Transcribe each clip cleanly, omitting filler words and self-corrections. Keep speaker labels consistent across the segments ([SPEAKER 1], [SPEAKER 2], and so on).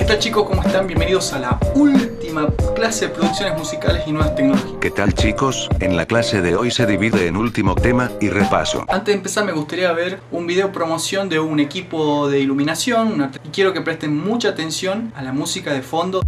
[SPEAKER 1] tal chicos? ¿Cómo están? Bienvenidos a la última clase de producciones musicales y nuevas tecnologías.
[SPEAKER 2] ¿Qué tal chicos? En la clase de hoy se divide en último tema y repaso.
[SPEAKER 1] Antes de empezar me gustaría ver un video promoción de un equipo de iluminación y quiero que presten mucha atención a la música de fondo.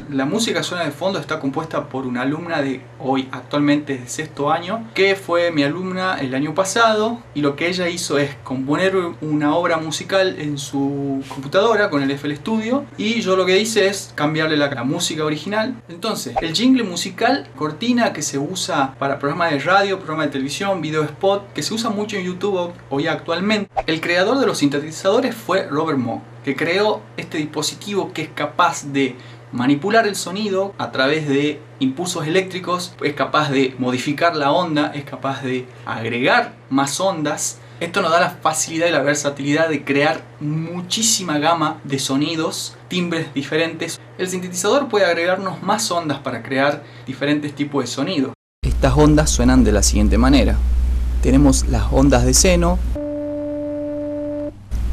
[SPEAKER 1] La música que suena de fondo está compuesta por una alumna de hoy, actualmente de sexto año, que fue mi alumna el año pasado, y lo que ella hizo es componer una obra musical en su computadora con el FL Studio, y yo lo que hice es cambiarle la música original. Entonces, el jingle musical, cortina que se usa para programas de radio, programas de televisión, video spot, que se usa mucho en YouTube hoy actualmente. El creador de los sintetizadores fue Robert Moog, que creó este dispositivo que es capaz de manipular el sonido a través de impulsos eléctricos, es capaz de modificar la onda, es capaz de agregar más ondas. Esto nos da la facilidad y la versatilidad de crear muchísima gama de sonidos, timbres diferentes. El sintetizador puede agregarnos más ondas para crear diferentes tipos de sonidos. Estas ondas suenan de la siguiente manera. Tenemos las ondas de seno,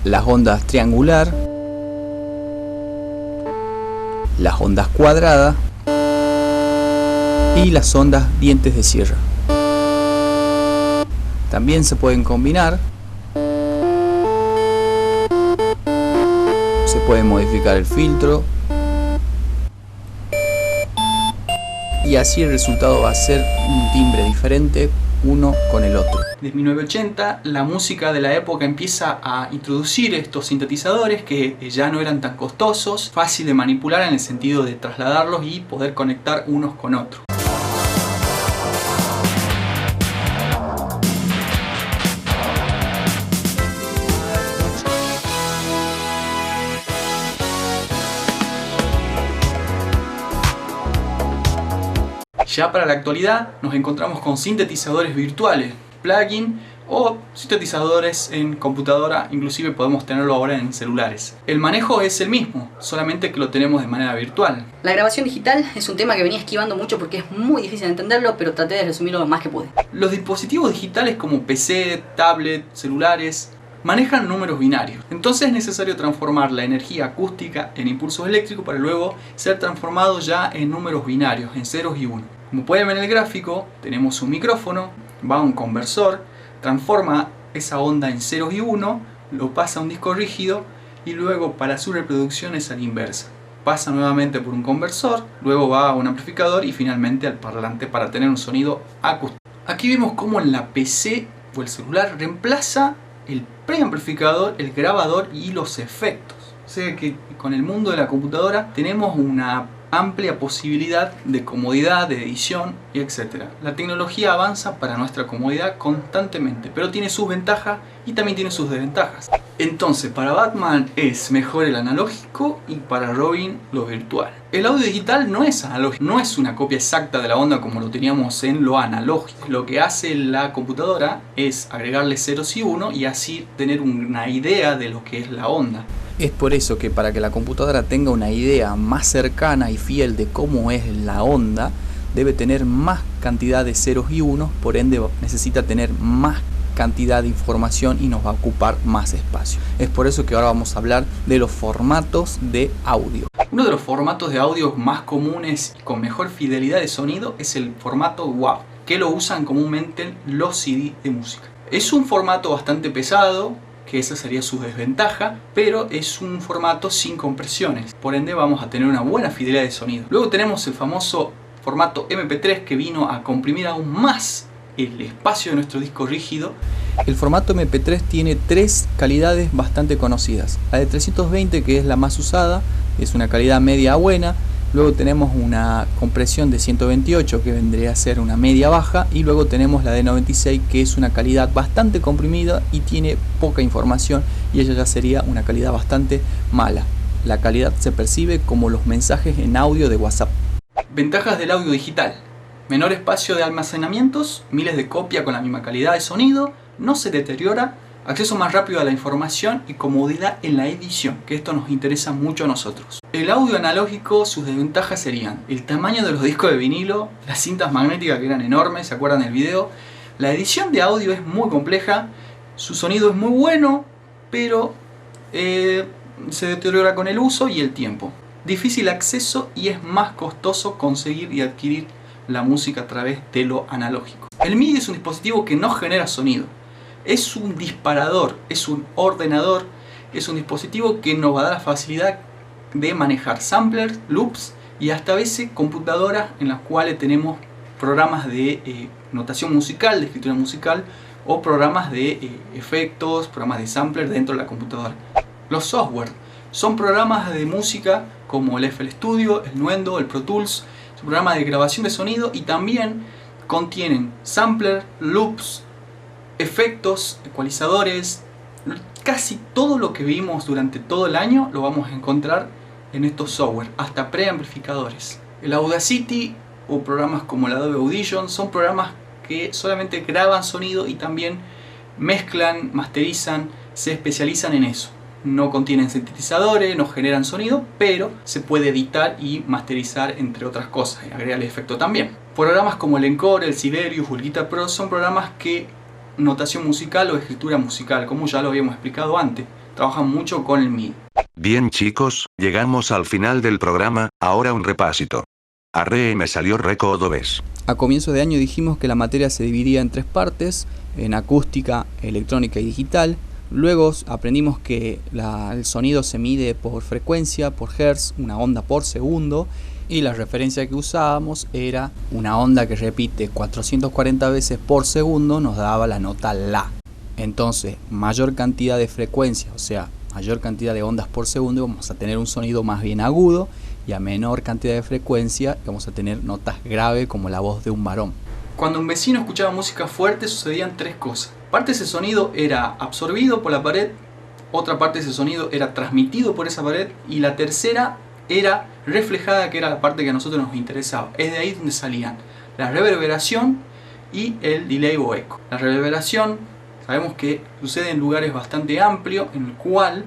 [SPEAKER 1] las ondas triangular, las ondas cuadradas y las ondas dientes de sierra. También se pueden combinar, se puede modificar el filtro y así el resultado va a ser un timbre diferente uno con el otro. Desde 1980 la música de la época empieza a introducir estos sintetizadores que ya no eran tan costosos, fácil de manipular en el sentido de trasladarlos y poder conectar unos con otros. Ya para la actualidad nos encontramos con sintetizadores virtuales, plugin o sintetizadores en computadora, inclusive podemos tenerlo ahora en celulares. El manejo es el mismo, solamente que lo tenemos de manera virtual.
[SPEAKER 3] La grabación digital es un tema que venía esquivando mucho porque es muy difícil de entenderlo, pero traté de resumirlo lo más que pude.
[SPEAKER 1] Los dispositivos digitales como PC, tablet, celulares manejan números binarios, entonces es necesario transformar la energía acústica en impulsos eléctricos para luego ser transformado ya en números binarios, en ceros y unos. Como pueden ver en el gráfico, tenemos un micrófono, va a un conversor, transforma esa onda en ceros y uno, lo pasa a un disco rígido y luego para su reproducción es a la inversa. Pasa nuevamente por un conversor, luego va a un amplificador y finalmente al parlante para tener un sonido acústico. Aquí vemos cómo en la PC o el celular reemplaza el preamplificador, el grabador y los efectos. O sea que con el mundo de la computadora tenemos una amplia posibilidad de comodidad, de edición y etc. La tecnología avanza para nuestra comodidad constantemente, pero tiene sus ventajas y también tiene sus desventajas. Entonces, para Batman es mejor el analógico y para Robin lo virtual. El audio digital no es analógico, no es una copia exacta de la onda como lo teníamos en lo analógico. Lo que hace la computadora es agregarle ceros y uno y así tener una idea de lo que es la onda. Es por eso que para que la computadora tenga una idea más cercana y fiel de cómo es la onda, debe tener más cantidad de ceros y unos, por ende necesita tener más cantidad de información y nos va a ocupar más espacio. Es por eso que ahora vamos a hablar de los formatos de audio. Uno de los formatos de audio más comunes y con mejor fidelidad de sonido es el formato WAV, que lo usan comúnmente los CD de música. Es un formato bastante pesado, que esa sería su desventaja, pero es un formato sin compresiones, por ende vamos a tener una buena fidelidad de sonido. Luego tenemos el famoso formato MP3 que vino a comprimir aún más el espacio de nuestro disco rígido. El formato MP3 tiene tres calidades bastante conocidas. La de 320, que es la más usada, es una calidad media buena. Luego tenemos una compresión de 128 que vendría a ser una media baja, y luego tenemos la de 96 que es una calidad bastante comprimida y tiene poca información, y ella ya sería una calidad bastante mala. La calidad se percibe como los mensajes en audio de WhatsApp. Ventajas del audio digital: menor espacio de almacenamientos, miles de copias con la misma calidad de sonido, no se deteriora, acceso más rápido a la información y comodidad en la edición, que esto nos interesa mucho a nosotros. El audio analógico, sus desventajas serían el tamaño de los discos de vinilo, las cintas magnéticas que eran enormes, ¿se acuerdan del video? La edición de audio es muy compleja, su sonido es muy bueno, pero se deteriora con el uso y el tiempo. Difícil acceso y es más costoso conseguir y adquirir la música a través de lo analógico. El MIDI es un dispositivo que no genera sonido. Es un disparador, es un ordenador, es un dispositivo que nos va a dar la facilidad de manejar samplers, loops y hasta a veces computadoras en las cuales tenemos programas de notación musical, de escritura musical o programas de efectos, programas de sampler dentro de la computadora. Los software son programas de música como el FL Studio, el Nuendo, el Pro Tools, son programas de grabación de sonido y también contienen sampler, loops, efectos, ecualizadores. Casi todo lo que vimos durante todo el año lo vamos a encontrar en estos software, hasta preamplificadores. El Audacity o programas como el Adobe Audition son programas que solamente graban sonido y también mezclan, masterizan, se especializan en eso. No contienen sintetizadores, no generan sonido, pero se puede editar y masterizar entre otras cosas y agregar el efecto también. Programas como el Encore, el Sibelius o el Guitar Pro son programas que notación musical o escritura musical, como ya lo habíamos explicado antes, trabajan mucho con el MIDI.
[SPEAKER 2] Bien chicos, llegamos al final del programa, ahora un repasito. Arre, me salió recodo ves.
[SPEAKER 4] A comienzo de año dijimos que la materia se dividía en 3 partes, en acústica, electrónica y digital. Luego aprendimos que el sonido se mide por frecuencia, por hertz, una onda por segundo, y la referencia que usábamos era una onda que repite 440 veces por segundo, nos daba la nota La. Entonces, mayor cantidad de frecuencia, o sea, mayor cantidad de ondas por segundo, vamos a tener un sonido más bien agudo, y a menor cantidad de frecuencia vamos a tener notas graves como la voz de un varón.
[SPEAKER 1] Cuando un vecino escuchaba música fuerte sucedían 3 cosas. Parte de ese sonido era absorbido por la pared, otra parte de ese sonido era transmitido por esa pared y la tercera era reflejada, que era la parte que a nosotros nos interesaba. Es de ahí donde salían la reverberación y el delay o eco. La reverberación sabemos que sucede en lugares bastante amplios, en el cual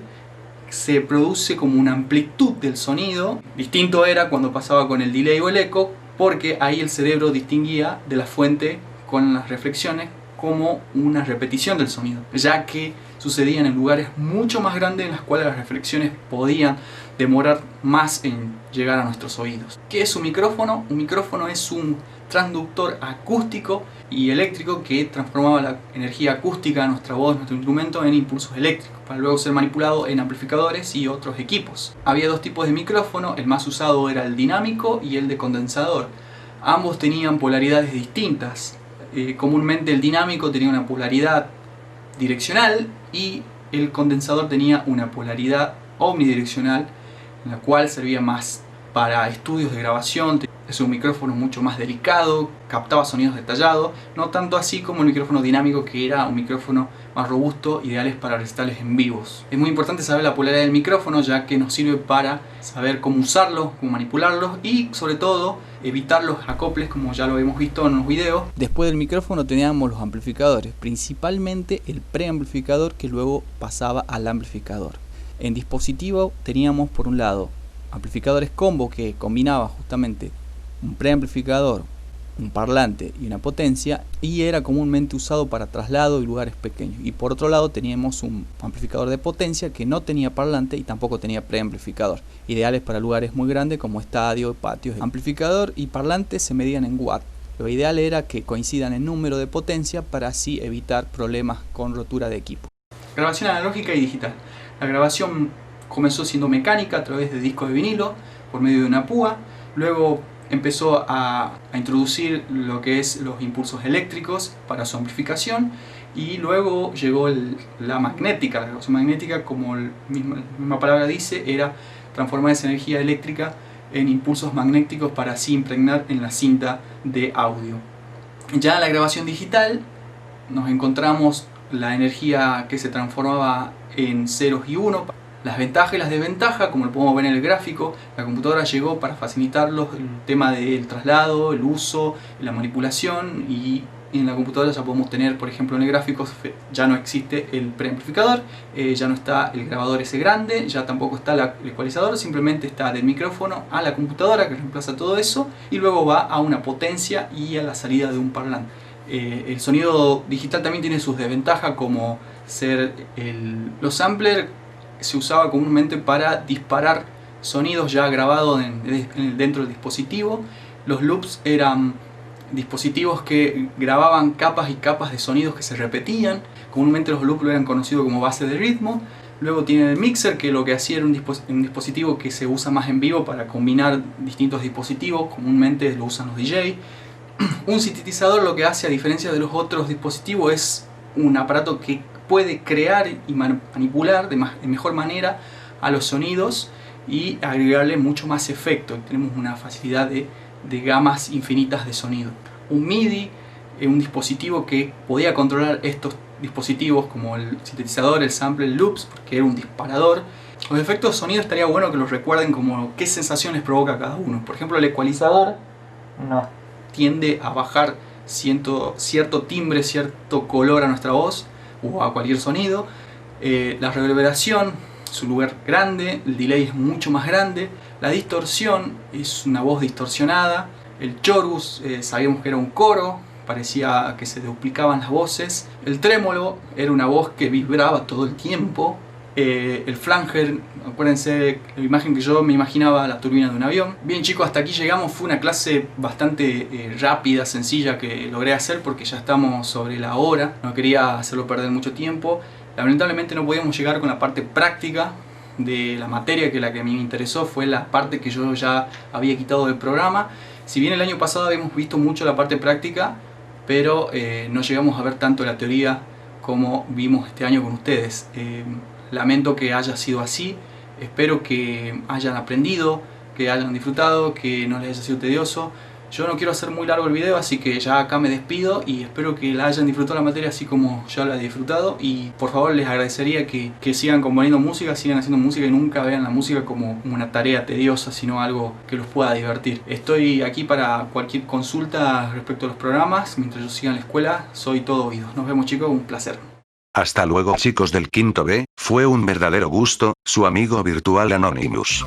[SPEAKER 1] se produce como una amplitud del sonido. Distinto era cuando pasaba con el delay o el eco, porque ahí el cerebro distinguía de la fuente con las reflexiones como una repetición del sonido, ya que sucedían en lugares mucho más grandes en las cuales las reflexiones podían demorar más en llegar a nuestros oídos. ¿Qué es un micrófono? Un micrófono es un transductor acústico y eléctrico que transformaba la energía acústica de nuestra voz, nuestro instrumento, en impulsos eléctricos, para luego ser manipulado en amplificadores y otros equipos. Había 2 tipos de micrófono, el más usado era el dinámico y el de condensador. Ambos tenían polaridades distintas. Comúnmente el dinámico tenía una polaridad direccional y el condensador tenía una polaridad omnidireccional, en la cual servía más para estudios de grabación. Es un micrófono mucho más delicado, captaba sonidos detallados, no tanto así como el micrófono dinámico, que era un micrófono más robusto, ideales para recitales en vivos. Es muy importante saber la polaridad del micrófono, ya que nos sirve para saber cómo usarlo, cómo manipularlo y sobre todo evitar los acoples, como ya lo hemos visto en los videos.
[SPEAKER 4] Después del micrófono teníamos los amplificadores, principalmente el preamplificador que luego pasaba al amplificador. En dispositivo teníamos por un lado amplificadores combo que combinaba justamente un preamplificador, un parlante y una potencia, y era comúnmente usado para traslado y lugares pequeños. Y por otro lado teníamos un amplificador de potencia que no tenía parlante y tampoco tenía preamplificador, ideales para lugares muy grandes como estadios, patios. Amplificador y parlante se medían en watts. Lo ideal era que coincidan en número de potencia para así evitar problemas con rotura de equipo.
[SPEAKER 1] Grabación analógica y digital. La grabación comenzó siendo mecánica a través de discos de vinilo por medio de una púa. Luego empezó a introducir lo que es los impulsos eléctricos para su amplificación, y luego llegó la magnética. La grabación magnética, como la misma palabra dice, era transformar esa energía eléctrica en impulsos magnéticos para así impregnar en la cinta de audio. Ya en la grabación digital nos encontramos la energía que se transformaba en ceros y uno Las ventajas y las desventajas, como lo podemos ver en el gráfico, la computadora llegó para facilitarlos el tema del traslado, el uso, la manipulación, y en la computadora ya podemos tener, por ejemplo en el gráfico ya no existe el preamplificador, ya no está el grabador ese grande, ya tampoco está el ecualizador, simplemente está del micrófono a la computadora que reemplaza todo eso y luego va a una potencia y a la salida de un parlante. El sonido digital también tiene sus desventajas, como ser los samplers se usaba comúnmente para disparar sonidos ya grabados dentro del dispositivo. Los loops eran dispositivos que grababan capas y capas de sonidos que se repetían. Comúnmente los loops lo eran conocidos como base de ritmo. Luego tiene el mixer, que lo que hacía era un dispositivo que se usa más en vivo para combinar distintos dispositivos. Comúnmente lo usan los DJ. Un sintetizador lo que hace, a diferencia de los otros dispositivos, es un aparato que puede crear y manipular de mejor manera a los sonidos y agregarle mucho más efecto. Tenemos una facilidad de gamas infinitas de sonido. Un MIDI, un dispositivo que podía controlar estos dispositivos como el sintetizador, el sampler, el loops, porque era un disparador. Los efectos de sonido estaría bueno que los recuerden como qué sensación les provoca cada uno. Por ejemplo, el ecualizador tiende a bajar cierto timbre, cierto color a nuestra voz o a cualquier sonido. La reverberación, su lugar grande, el delay es mucho más grande. La distorsión es una voz distorsionada. El chorus, sabíamos que era un coro, parecía que se duplicaban las voces. El trémolo era una voz que vibraba todo el tiempo. El flanger, acuérdense la imagen que yo me imaginaba, la turbina de un avión. Bien chicos, hasta aquí llegamos. Fue una clase bastante rápida, sencilla, que logré hacer porque ya estamos sobre la hora. No quería hacerlo perder mucho tiempo. Lamentablemente no podíamos llegar con la parte práctica de la materia, que la que a mí me interesó fue la parte que yo ya había quitado del programa. Si bien el año pasado habíamos visto mucho la parte práctica, pero no llegamos a ver tanto la teoría como vimos este año con ustedes. Lamento que haya sido así, espero que hayan aprendido, que hayan disfrutado, que no les haya sido tedioso. Yo no quiero hacer muy largo el video, así que ya acá me despido y espero que la hayan disfrutado la materia así como yo la he disfrutado. Y por favor les agradecería que sigan componiendo música, sigan haciendo música y nunca vean la música como una tarea tediosa, sino algo que los pueda divertir. Estoy aquí para cualquier consulta respecto a los programas. Mientras yo siga en la escuela, soy todo oídos. Nos vemos chicos, un placer.
[SPEAKER 2] Hasta luego chicos del quinto B, fue un verdadero gusto, su amigo virtual Anonymous.